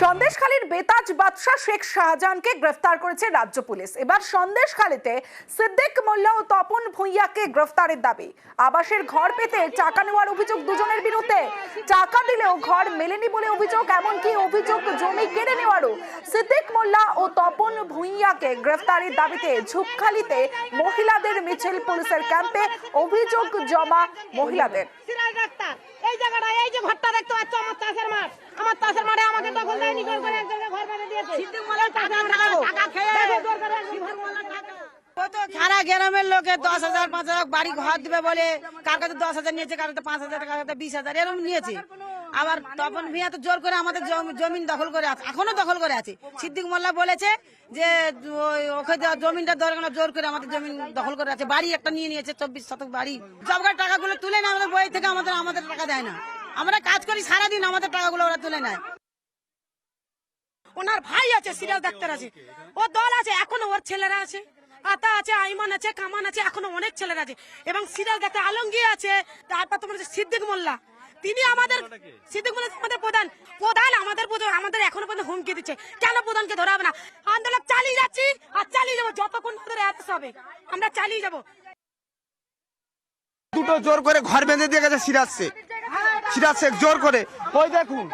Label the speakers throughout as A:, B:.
A: সন্দেশখালীর বেতাজ বাদশা শেখ শাহজাহানকে গ্রেফতার করেছে রাজ্য পুলিশ। এবার সন্দেশখালীতে সিদ্দিক মোল্লা ও তপন ভুঁইয়াকে গ্রেফতারের দাবি। আবাসের ঘর পেতে টাকা নেওয়ার অভিযোগ দুজনের বিরুদ্ধে। টাকা দিলেও ঘর মেলেনি বলে অভিযোগ, এমনকি অভিযোগ জমি কেড়ে নেওয়ারও। সিদ্দিক মোল্লা ও তপন ভুঁইয়াকে গ্রেফতারের দাবিতে ঝুপখালীতে মহিলাদের মিছিল, পুলিশের ক্যাম্পে অভিযোগ জমা মহিলাদের।
B: এই জায়গাটা, এই যে ঘরটা দেখতে পাচ্ছ, আমার চাষের মাঠে আমাকে দখল দেয়নি, ঘর বেঁধে দিয়েছে।
C: সারা গ্রামের লোকে 10,000 5,000 বাড়ি ঘর দিবে বলে, কার কাছে 10,000 নিয়েছে, কার কাছে 5,000, কার কাছে 20,000 এরকম নিয়েছে। আবার তপন ভূঁইয়া তো জোর করে আমাদের জমিন দখল করে আছে, এখনো দখল করে আছে। সিদ্দিক মোল্লা বলেছে যে ওকে জমিনটা দরকার না, জোর করে আমাদের জমিন দখল করে আছে। বাড়ি একটা নিয়ে নিয়েছে, 24 শতক বাড়ি। জবকার টাকাগুলো তুলে নেয় আমাদের বই থেকে, আমাদের টাকা দেয় না। আমরা কাজ করি সারাদিন, আমাদের টাকাগুলো ওরা তুলে নেয়।
B: ওনার ভাই আছে, সিরিয়াল ডাক্তার আছে, ও দল আছে, এখনো ওর ছেলেরা আছে, আতা আছে, আইমান আছে, কামান আছে, এখনো অনেক ছেলেরা আছে। এবং সিরিয়াল ডাক্তার আলমগীর আছে। তারপর তোমার সিদ্দিক মোল্লা, তিনি আমাদের, সিদ্দিক মোল্লা আমাদের প্রধান আমাদের এখনো পর্যন্ত হুমকি দিচ্ছে। কেন প্রধানকে ধরা হবে না? আন্দোলন চালিয়ে যাচ্ছি আর চালিয়ে যাবো, যতক্ষণ আমাদের অ্যারেস্ট হবে আমরা চালিয়ে যাবো।
D: দুটো জোর করে ঘর বেঁধে দিয়ে গেছে সিরাজ শেখ জোর করে। ওই দেখুন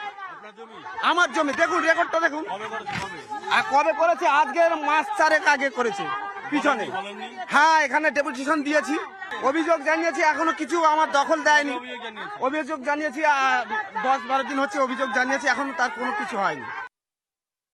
D: আমার জমি, দেখুন রেকর্ডটা দেখুন। আর কবে করেছে? আজকের মাস 4 আগে করেছে পিছনে। হ্যাঁ, এখানে ডেপুটেশন দিয়েছি, অভিযোগ জানিয়েছি, এখনো কিছু আমার দখল দেয়নি। অভিযোগ জানিয়েছি 10-12 দিন হচ্ছে অভিযোগ জানিয়েছি, এখনো তার কোনো কিছু হয়নি।